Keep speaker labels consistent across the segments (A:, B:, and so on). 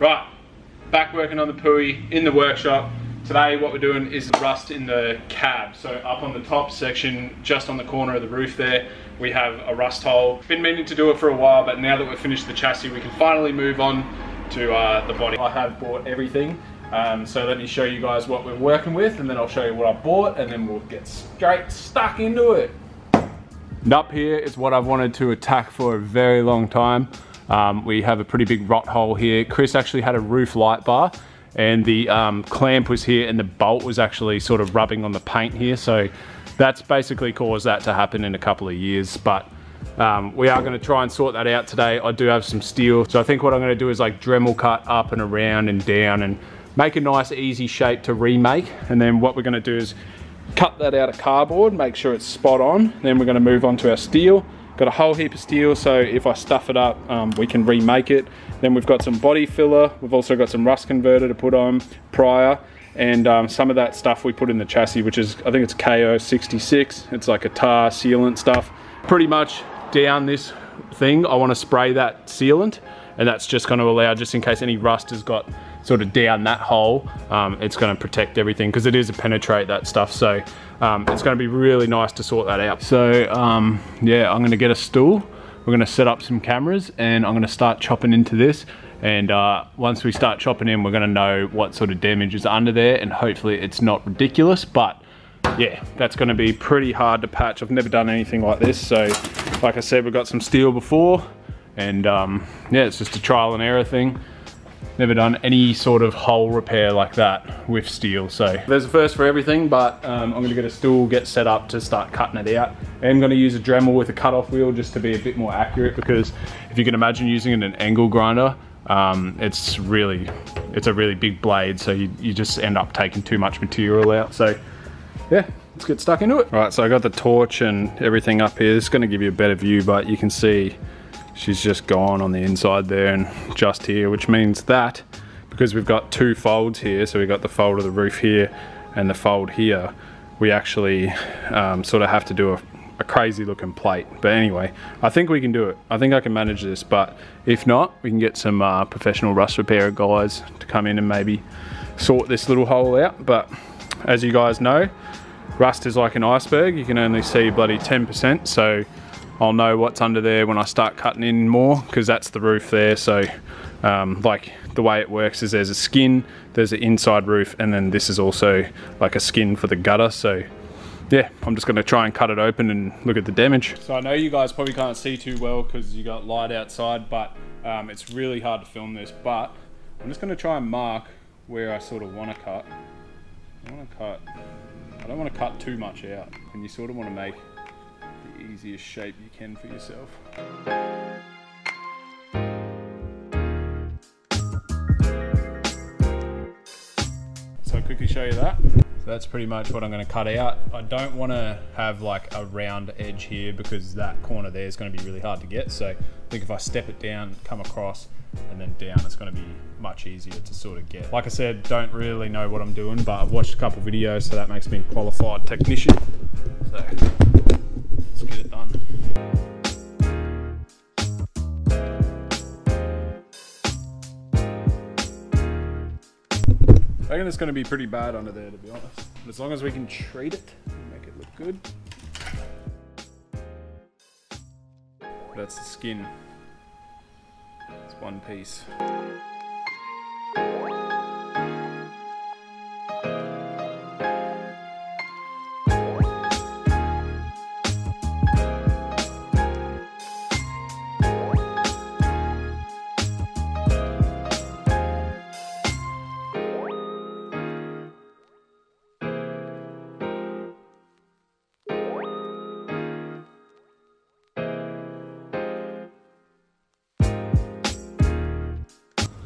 A: Right, back working on the Pui in the workshop. Today what we're doing is rust in the cab. So up on the top section, just on the corner of the roof there, we have a rust hole. Been meaning to do it for a while, but now that we've finished the chassis, we can finally move on to the body. I have bought everything, so let me show you guys what we're working with, and then I'll show you what I bought, and then we'll get straight stuck into it. And up here is what I've wanted to attack for a very long time. We have a pretty big rot hole here. Chris actually had a roof light bar, and the clamp was here, and the bolt was actually sort of rubbing on the paint here, so that's basically caused that to happen in a couple of years. But we are going to try and sort that out today. I do have some steel, so I think what I'm going to do is like Dremel cut up and around and down and make a nice easy shape to remake. And then what we're going to do is cut that out of cardboard, make sure it's spot on. Then we're going to move on to our steel. Got a whole heap of steel, so if I stuff it up, we can remake it. Then we've got some body filler. We've also got some rust converter to put on prior, and some of that stuff we put in the chassis, which is, I think it's KO66. It's like a tar sealant stuff. Pretty much down this thing, I want to spray that sealant, and that's just going to allow, just in case any rust has got sort of down that hole, it's going to protect everything, because it is a penetrate, that stuff. So it's going to be really nice to sort that out. So yeah, I'm going to get a stool. We're going to set up some cameras, and I'm going to start chopping into this. And once we start chopping in, we're going to know what sort of damage is under there, and hopefully it's not ridiculous. But yeah, that's going to be pretty hard to patch. I've never done anything like this. So like I said, we've got some steel before, and yeah, it's just a trial and error thing. Never done any sort of hole repair like that with steel. So there's a first for everything, but I'm going to get a stool, get set up to start cutting it out. I'm going to use a Dremel with a cut-off wheel just to be a bit more accurate, because if you can imagine using an angle grinder, it's a really big blade, so you just end up taking too much material out. So yeah, let's get stuck into it. All right, so I got the torch and everything up here. This is going to give you a better view, but you can see she's just gone on the inside there and just here, which means that because we've got two folds here, so we've got the fold of the roof here and the fold here, we actually sort of have to do a crazy looking plate. But anyway, I think we can do it. I think I can manage this, but if not, we can get some professional rust repair guys to come in and maybe sort this little hole out. But as you guys know, rust is like an iceberg. You can only see bloody 10%, so I'll know what's under there when I start cutting in more, because that's the roof there. So like the way it works is there's a skin, there's an inside roof, and then this is also like a skin for the gutter. So yeah, I'm just going to try and cut it open and look at the damage. So I know you guys probably can't see too well because you got light outside, but it's really hard to film this. But I'm just going to try and mark where I sort of want to cut. I don't want to cut too much out, and you sort of want to make the easiest shape you can for yourself. So I'll quickly show you that. So that's pretty much what I'm going to cut out. I don't want to have like a round edge here, because that corner there is going to be really hard to get. So I think if I step it down, come across and then down, it's going to be much easier to sort of get. Like I said, don't really know what I'm doing, but I've watched a couple of videos, so that makes me a qualified technician. So let's get it done. I reckon it's going to be pretty bad under there, to be honest. But as long as we can treat it and make it look good. That's the skin. It's one piece.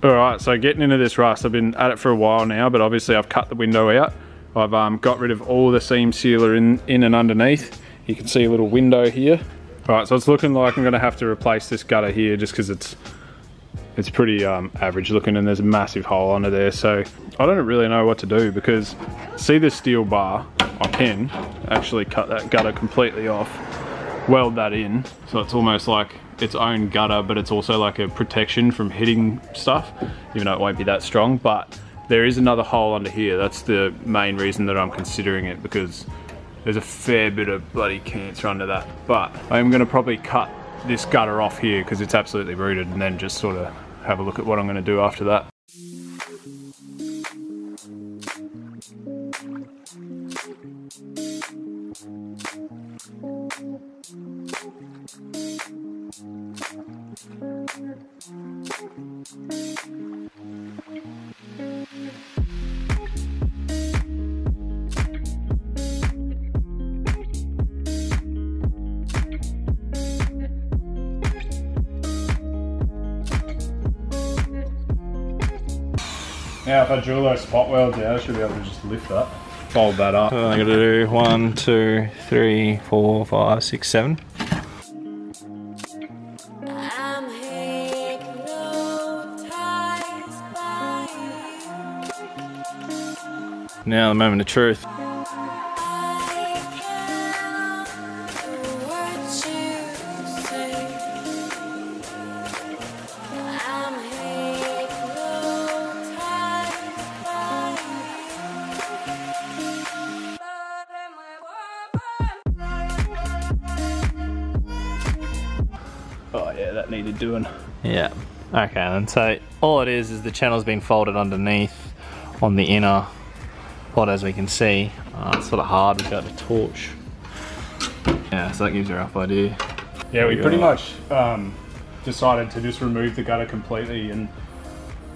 A: Alright, so getting into this rust, I've been at it for a while now, but obviously I've cut the window out. I've got rid of all the seam sealer in and underneath. You can see a little window here. Alright, so it's looking like I'm going to have to replace this gutter here, just because it's pretty average looking, and there's a massive hole under there. So I don't really know what to do, because see this steel bar? I can actually cut that gutter completely off, weld that in, so it's almost like its own gutter, but it's also like a protection from hitting stuff, even though it won't be that strong. But there is another hole under here. That's the main reason that I'm considering it, because there's a fair bit of bloody cancer under that. But I'm gonna probably cut this gutter off here because it's absolutely rooted, and then just sort of have a look at what I'm gonna do after that. Now if I drill those spot welds out, I should be able to just lift that. Fold that up.
B: So I'm gonna do 1, 2, 3, 4, 5, 6, 7. Now the moment of truth.
A: Oh yeah, that needed doing.
B: Yeah. Okay then, so all it is the channel's been folded underneath on the inner pot, as we can see. It's sort of hard without the torch. Yeah, so that gives you a rough idea.
A: Yeah, we pretty much decided to just remove the gutter completely, and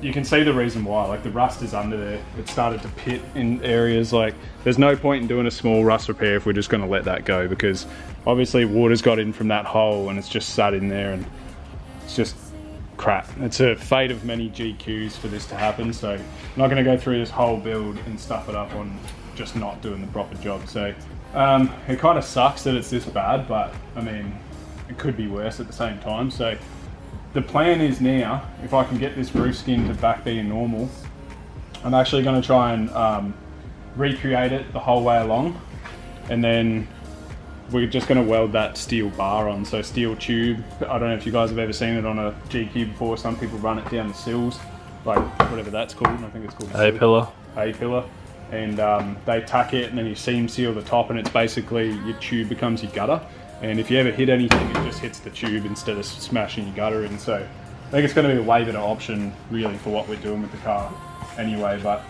A: you can see the reason why. Like, the rust is under there. It started to pit in areas. Like, there's no point in doing a small rust repair if we're just going to let that go, because obviously water's got in from that hole and it's just sat in there, and it's just crap. It's a fate of many GQs for this to happen, so I'm not going to go through this whole build and stuff it up on just not doing the proper job. So it kind of sucks that it's this bad, but I mean, it could be worse at the same time. So the plan is now, if I can get this roof skin to back being normal, I'm actually going to try and recreate it the whole way along, and then we're just going to weld that steel bar on, so steel tube. I don't know if you guys have ever seen it on a GQ before. Some people run it down the sills, like whatever that's called. I think it's called
B: A-pillar.
A: A-pillar. And they tack it, and then you seam seal the top, and it's basically your tube becomes your gutter. And if you ever hit anything, it just hits the tube instead of smashing your gutter in. So I think it's going to be a way better option really for what we're doing with the car anyway. But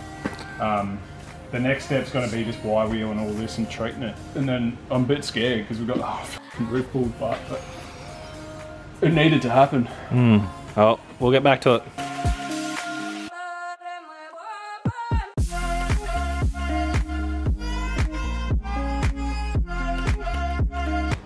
A: the next step's going to be just Y-wheel and all this and treating it. And then I'm a bit scared because we've got the whole roof pulled apart, but it needed to happen.
B: Oh, we'll get back to it.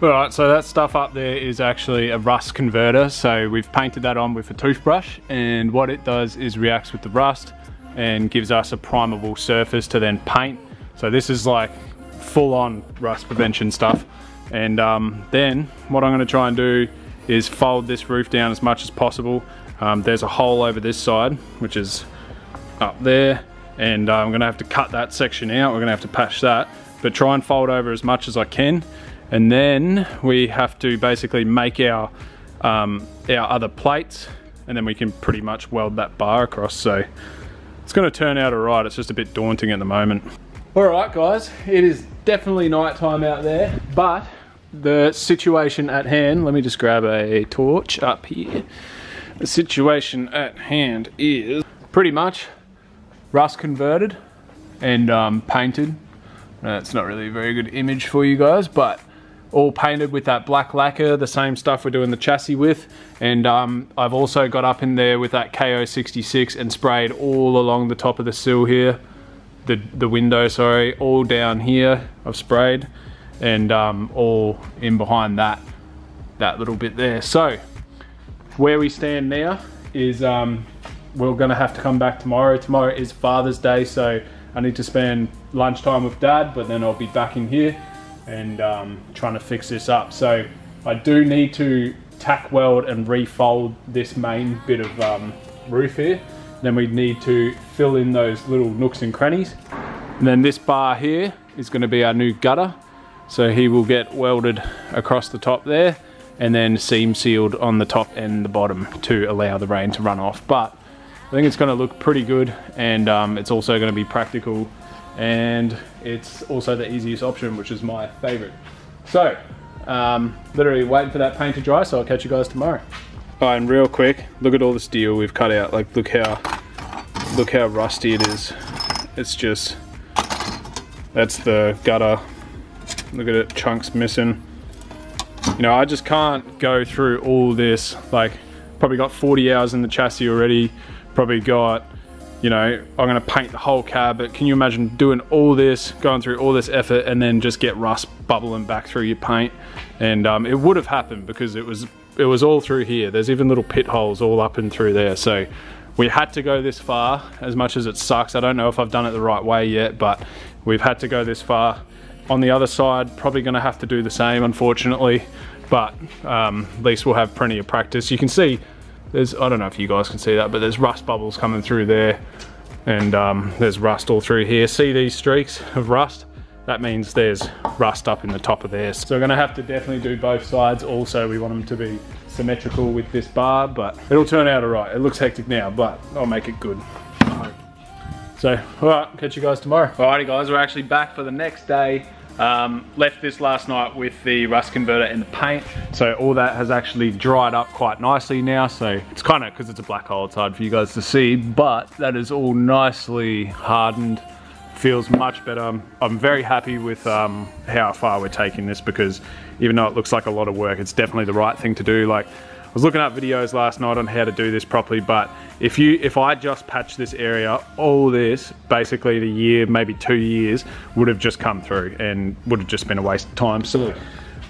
A: Alright, so that stuff up there is actually a rust converter. So we've painted that on with a toothbrush, and what it does is reacts with the rust and gives us a primable surface to then paint. So this is like full on rust prevention stuff. And then what I'm going to try and do is fold this roof down as much as possible. There's a hole over this side, which is up there, and I'm going to have to cut that section out. We're going to have to patch that, but try and fold over as much as I can. And then we have to basically make our other plates, and then we can pretty much weld that bar across. So it's going to turn out alright. It's just a bit daunting at the moment. Alright guys, it is definitely night time out there, but the situation at hand, let me just grab a torch up here. The situation at hand is pretty much rust converted and painted. It's not really a very good image for you guys, but all painted with that black lacquer, the same stuff we're doing the chassis with. And I've also got up in there with that KO66 and sprayed all along the top of the sill here, the window, sorry, all down here I've sprayed, and all in behind that little bit there. So where we stand now is we're gonna have to come back tomorrow. Tomorrow is Father's Day, so I need to spend lunchtime with Dad, but then I'll be back in here and trying to fix this up. So I do need to tack weld and refold this main bit of roof here. Then we need to fill in those little nooks and crannies. And then this bar here is going to be our new gutter. So he will get welded across the top there. and then seam sealed on the top and the bottom to allow the rain to run off. But I think it's going to look pretty good, and it's also going to be practical, and it's also the easiest option, which is my favorite. So literally waiting for that paint to dry, so I'll catch you guys tomorrow. Alright, and real quick, look at all the steel we've cut out. Like, look how rusty it is. It's just, that's the gutter. Look at it, chunks missing. You know, I just can't go through all this. Like, probably got 40 hours in the chassis already. Probably got, you know, I'm gonna paint the whole cab, but can you imagine doing all this, going through all this effort, and then just get rust bubbling back through your paint? And it would have happened because it was all through here. There's even little pit holes all up and through there. So we had to go this far, as much as it sucks. I don't know if I've done it the right way yet, but we've had to go this far. On the other side, probably gonna have to do the same, unfortunately, but at least we'll have plenty of practice. You can see there's, I don't know if you guys can see that, but there's rust bubbles coming through there, and there's rust all through here. See these streaks of rust? That means there's rust up in the top of there. So we're gonna have to definitely do both sides. Also, we want them to be symmetrical with this bar, but it'll turn out all right. It looks hectic now, but I'll make it good. So, all right, catch you guys tomorrow. Alrighty guys, we're actually back for the next day. Left this last night with the rust converter and the paint, so all that has actually dried up quite nicely now. So it's kind of, because it's a black hole, it's hard for you guys to see, but that is all nicely hardened. Feels much better. I'm very happy with how far we're taking this, because even though it looks like a lot of work, it's definitely the right thing to do. Like, I was looking at videos last night on how to do this properly, but if I just patch this area, all this, basically the year, maybe 2 years, would have just come through and would have just been a waste of time. So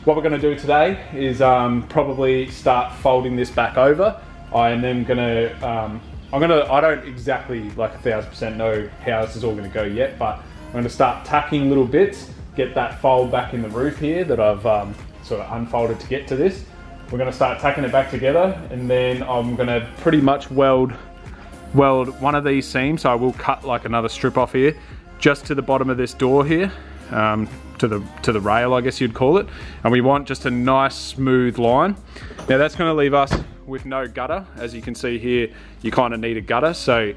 A: what we're gonna do today is probably start folding this back over. I am then gonna, I don't exactly like 1000% know how this is all gonna go yet, but I'm gonna start tacking little bits, get that fold back in the roof here that I've sort of unfolded to get to this. We're gonna start tacking it back together, and then I'm gonna pretty much weld one of these seams. So I will cut like another strip off here, just to the bottom of this door here, to the rail, I guess you'd call it. And we want just a nice smooth line. Now that's gonna leave us with no gutter. As you can see here, you kind of need a gutter. So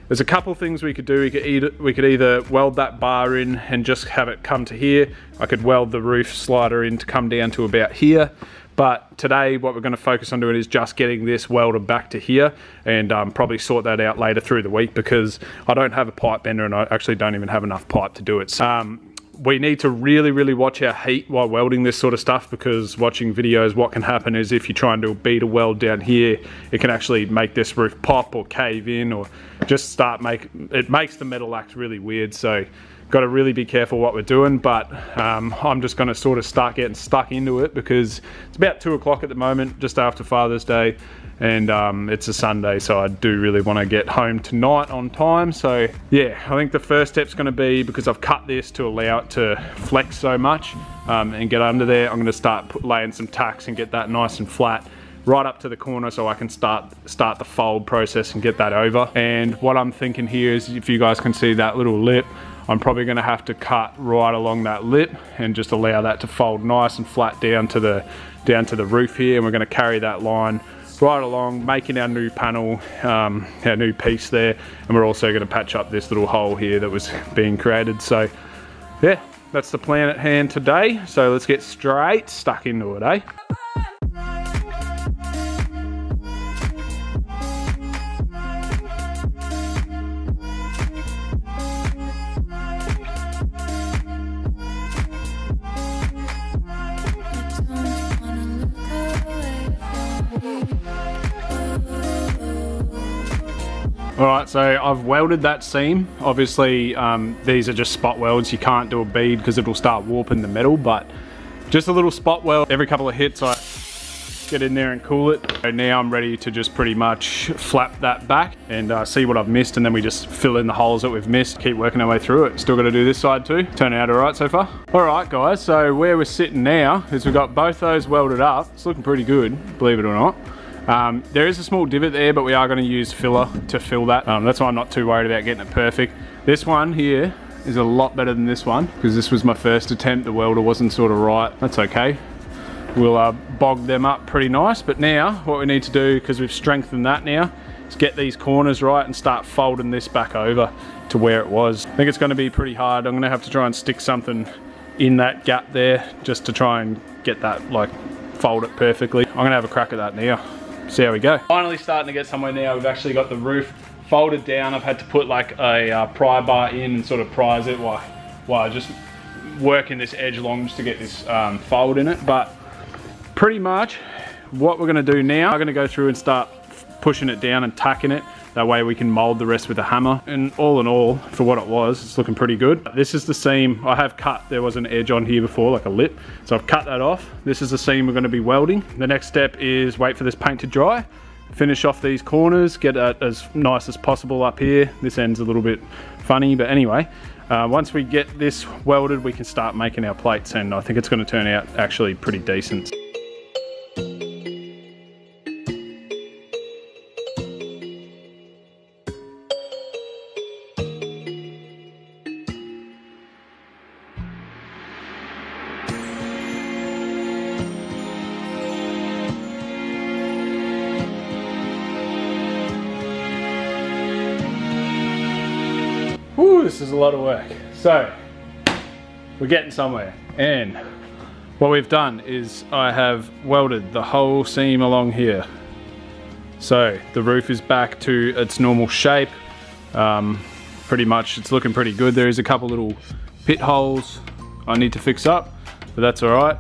A: there's a couple things we could do. We could either weld that bar in and just have it come to here. I could weld the roof slider in to come down to about here. But today what we're going to focus on doing is just getting this welded back to here, and probably sort that out later through the week, because I don't have a pipe bender and I actually don't even have enough pipe to do it. So, we need to really watch our heat while welding this sort of stuff, because watching videos, what can happen is if you try and do a beater weld down here, it can actually make this roof pop or cave in, or just it makes the metal act really weird. So got to really be careful what we're doing, but I'm just going to sort of start getting stuck into it, because it's about 2 o'clock at the moment, just after Father's Day, and it's a Sunday, so I do really want to get home tonight on time. So yeah, I think the first step's going to be, because I've cut this to allow it to flex so much and get under there, I'm going to start laying some tacks and get that nice and flat right up to the corner, so I can start the fold process and get that over. And what I'm thinking here is, if you guys can see that little lip, I'm probably going to have to cut right along that lip and just allow that to fold nice and flat down to the roof here, and we're going to carry that line right along, making our new panel, our new piece there. And we're also going to patch up this little hole here that was being created. So yeah, that's the plan at hand today. So let's get straight stuck into it, eh? Alright, so I've welded that seam. Obviously, these are just spot welds. You can't do a bead because it'll start warping the metal, but just a little spot weld. Every couple of hits I get in there and cool it. So now I'm ready to just pretty much flap that back and see what I've missed, and then we just fill in the holes that we've missed. Keep working our way through it. Still got to do this side too. Turning out alright so far. Alright guys, so where we're sitting now is we've got both those welded up. It's looking pretty good, believe it or not. There is a small divot there, but we are going to use filler to fill that. That's why I'm not too worried about getting it perfect. This one here is a lot better than this one, because this was my first attempt. The welder wasn't sort of right. That's okay. we'll bog them up pretty nice. But now what we need to do, because we've strengthened that now, is get these corners right and start folding this back over to where it was. I think it's going to be pretty hard. I'm going to have to try and stick something in that gap there just to try and get that, like, fold it perfectly. I'm going to have a crack at that now. See how we go. Finally starting to get somewhere now. We've actually got the roof folded down. I've had to put like a pry bar in and sort of prise it while just working this edge along just to get this fold in it. But pretty much what we're going to do now, I'm going to go through and start pushing it down and tacking it. That way we can mold the rest with a hammer. And all in all, for what it was, it's looking pretty good. This is the seam I have cut. There was an edge on here before, like a lip. So I've cut that off. This is the seam we're going to be welding. The next step is wait for this paint to dry. Finish off these corners, get it as nice as possible up here. This end's a little bit funny, but anyway. Once we get this welded, we can start making our plates, and I think it's going to turn out actually pretty decent. Whew, this is a lot of work. So, we're getting somewhere. And what we've done is I have welded the whole seam along here. So, the roof is back to its normal shape. Pretty much, it's looking pretty good. There is a couple little pit holes I need to fix up, but that's all right.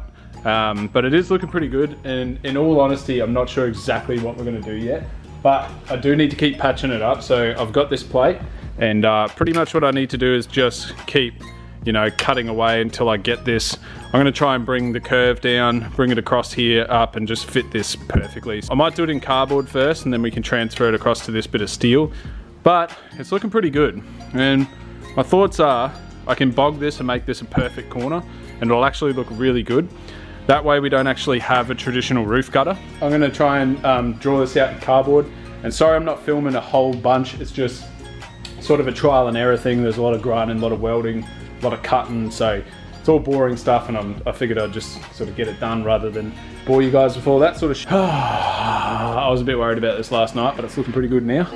A: But it is looking pretty good. And in all honesty, I'm not sure exactly what we're gonna do yet, but I do need to keep patching it up. So I've got this plate. And pretty much what I need to do is just keep, you know, cutting away until I get this. I'm going to try and bring the curve down, bring it across here up, and just fit this perfectly. I might do it in cardboard first, and then we can transfer it across to this bit of steel. But it's looking pretty good. And my thoughts are, I can bog this and make this a perfect corner, and it'll actually look really good. That way we don't actually have a traditional roof gutter. I'm going to try and draw this out in cardboard. And sorry I'm not filming a whole bunch, it's just sort of a trial and error thing. There's a lot of grinding, a lot of welding, a lot of cutting, so it's all boring stuff, and I figured I'd just sort of get it done rather than bore you guys with all that sort of shit. I was a bit worried about this last night, but it's looking pretty good now.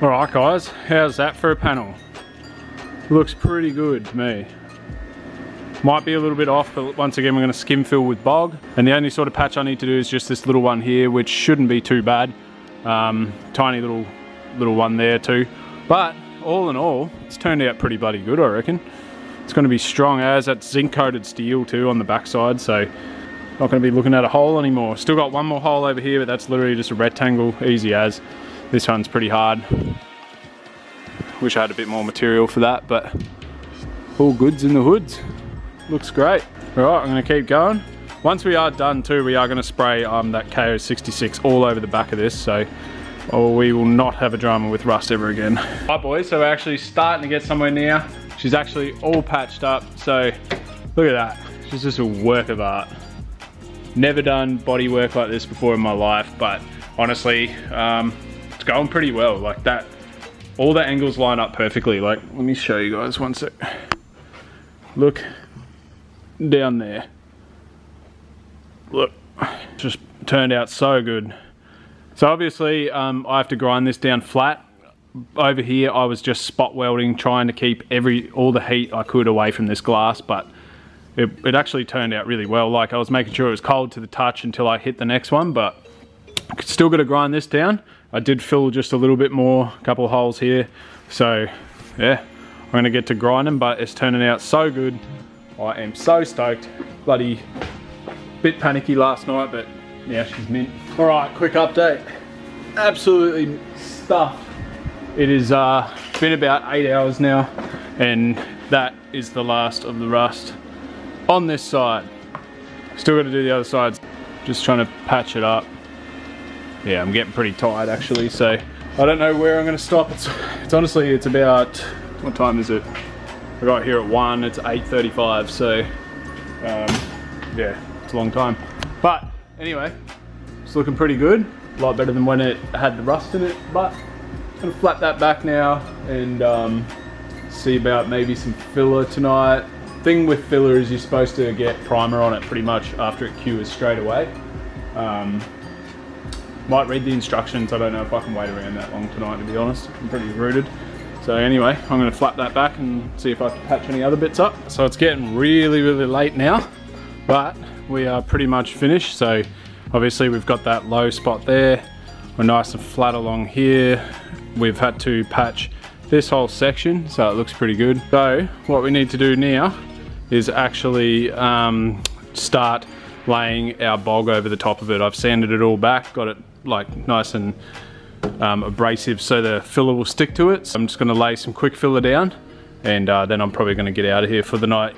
A: Alright guys, how's that for a panel? Looks pretty good to me. Might be a little bit off, but once again we're going to skim fill with bog. And the only sort of patch I need to do is just this little one here, which shouldn't be too bad. Tiny little one there too. But all in all, it's turned out pretty bloody good, I reckon. It's going to be strong as that zinc coated steel too on the backside, so not going to be looking at a hole anymore. Still got one more hole over here, but that's literally just a rectangle, easy as. This one's pretty hard. Wish I had a bit more material for that, but all goods in the hoods. Looks great. All right, I'm gonna keep going. Once we are done too, we are gonna spray that KO66 all over the back of this, so we will not have a drama with rust ever again. All right boys, so we're actually starting to get somewhere now. She's actually all patched up, so look at that. She's just a work of art. Never done body work like this before in my life, but honestly, it's going pretty well. Like that, all the angles line up perfectly. Like, let me show you guys one sec. Look down there. Look, just turned out so good. So obviously, I have to grind this down flat. Over here, I was just spot welding, trying to keep all the heat I could away from this glass, but it actually turned out really well. Like, I was making sure it was cold to the touch until I hit the next one, but still got to grind this down. I did fill just a little bit more, a couple of holes here. So yeah, I'm gonna get to grinding, but it's turning out so good. I am so stoked. Bloody bit panicky last night, but now she's mint. All right, quick update. Absolutely stuffed. It has been about 8 hours now, and that is the last of the rust. on this side. Still got to do the other side. Just trying to patch it up. Yeah, I'm getting pretty tired actually, so I don't know where I'm going to stop. It's honestly, it's about, what time is it? I got here at 1, it's 8:35, so yeah, it's a long time. But anyway, it's looking pretty good. A lot better than when it had the rust in it, but I'm going to flat that back now and see about maybe some filler tonight. Thing with filler is you're supposed to get primer on it pretty much after it cures straight away. Might read the instructions. I don't know if I can wait around that long tonight, to be honest. I'm pretty rooted. So anyway, I'm going to flap that back and see if I can patch any other bits up. So it's getting really, really late now, but we are pretty much finished. So obviously we've got that low spot there. We're nice and flat along here. We've had to patch this whole section, so it looks pretty good. So what we need to do now is actually start laying our bog over the top of it. I've sanded it all back, got it like nice and abrasive so the filler will stick to it. So I'm just going to lay some quick filler down and then I'm probably going to get out of here for the night.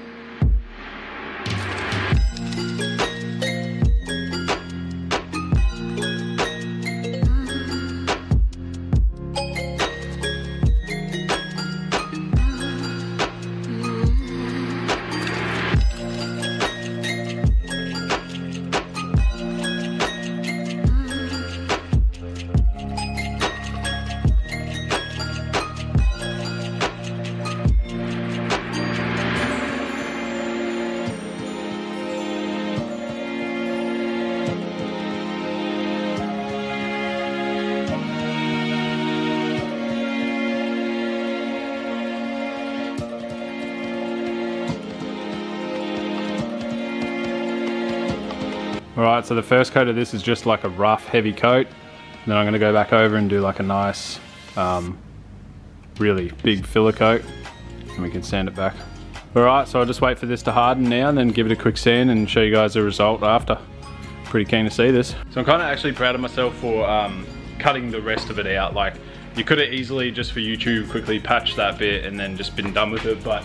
A: Alright, so the first coat of this is just like a rough, heavy coat. Then I'm going to go back over and do like a nice, really big filler coat. And we can sand it back. Alright, so I'll just wait for this to harden now and then give it a quick sand and show you guys the result after. Pretty keen to see this. So I'm kind of actually proud of myself for cutting the rest of it out. Like, you could have easily, just for YouTube, quickly patched that bit and then just been done with it. But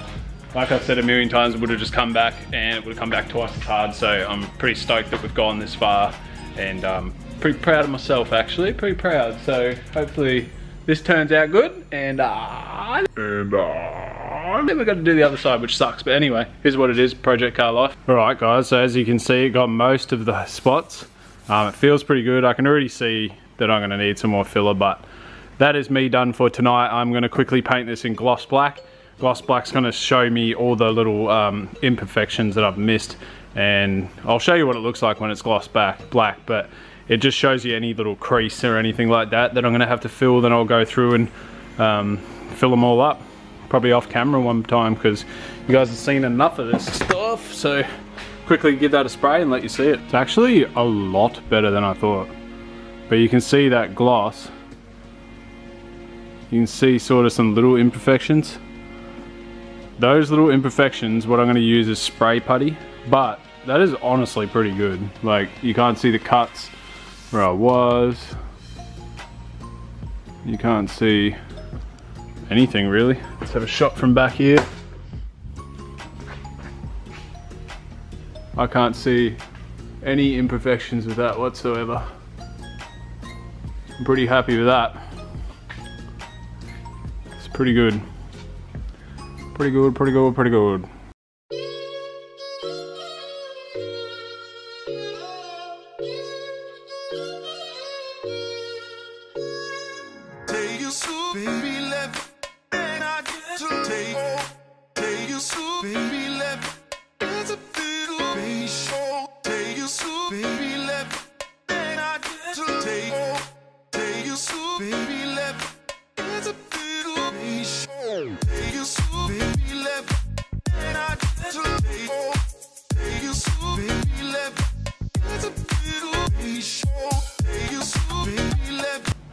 A: like I've said a million times, it would have just come back and it would have come back twice as hard. So I'm pretty stoked that we've gone this far and pretty proud of myself actually, pretty proud. So hopefully this turns out good and then we've got to do the other side, which sucks. But anyway, here's what it is, project car life. Alright guys, so as you can see, it got most of the spots. It feels pretty good. I can already see that I'm going to need some more filler, but that is me done for tonight. I'm going to quickly paint this in gloss black. Gloss black's going to show me all the little imperfections that I've missed, and I'll show you what it looks like when it's gloss black, but it just shows you any little crease or anything like that I'm going to have to fill. Then I'll go through and fill them all up, probably off camera one time, because you guys have seen enough of this stuff. So quickly give that a spray and let you see it. It's actually a lot better than I thought, but you can see that gloss. You can see sort of some little imperfections. Those little imperfections, what I'm going to use is spray putty, but that is honestly pretty good. Like, you can't see the cuts where I was. You can't see anything really. Let's have a shot from back here. I can't see any imperfections with that whatsoever. I'm pretty happy with that. It's pretty good. Pretty good, pretty good, pretty good.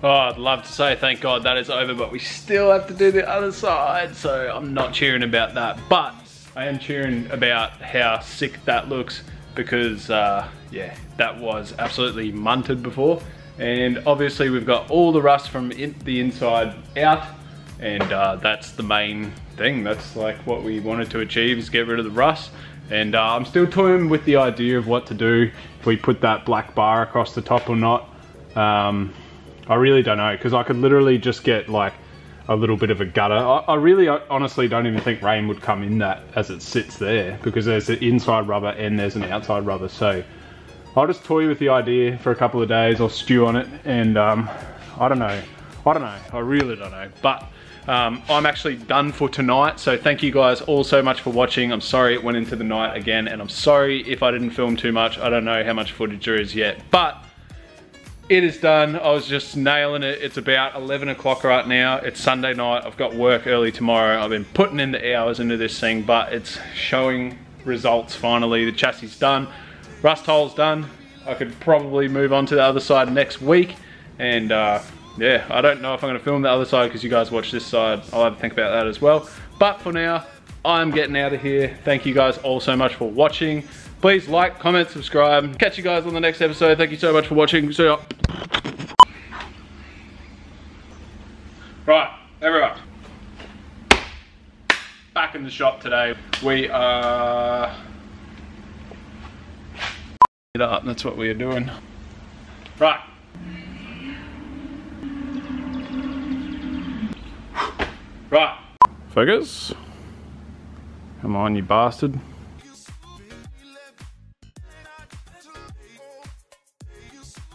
A: Oh, I'd love to say thank God that is over, but we still have to do the other side, so I'm not cheering about that. But I am cheering about how sick that looks, because yeah, that was absolutely munted before. And obviously we've got all the rust from the inside out, and that's the main thing. That's like what we wanted to achieve, is get rid of the rust. And I'm still toying with the idea of what to do, if we put that black bar across the top or not. I really don't know, because I could literally just get like a little bit of a gutter. I really honestly don't even think rain would come in that as it sits there, because there's an inside rubber and there's an outside rubber. So I'll just toy with the idea for a couple of days. I'll stew on it, and I don't know. I really don't know. But I'm actually done for tonight, so thank you guys all so much for watching. I'm sorry it went into the night again, and I'm sorry if I didn't film too much. I don't know how much footage there is yet, but it is done. I was just nailing it. It's about 11 o'clock right now. It's Sunday night. I've got work early tomorrow. I've been putting in the hours into this thing, but it's showing results finally. The chassis is done. Rust hole's done. I could probably move on to the other side next week, and yeah, I don't know if I'm going to film the other side because you guys watch this side. I'll have to think about that as well. But for now, I'm getting out of here. Thank you guys all so much for watching. Please like, comment, subscribe. Catch you guys on the next episode. Thank you so much for watching. See ya. Right, everyone. Back in the shop today. We are... it up, that's what we are doing. Right. Right. Focus. Come on, you bastard.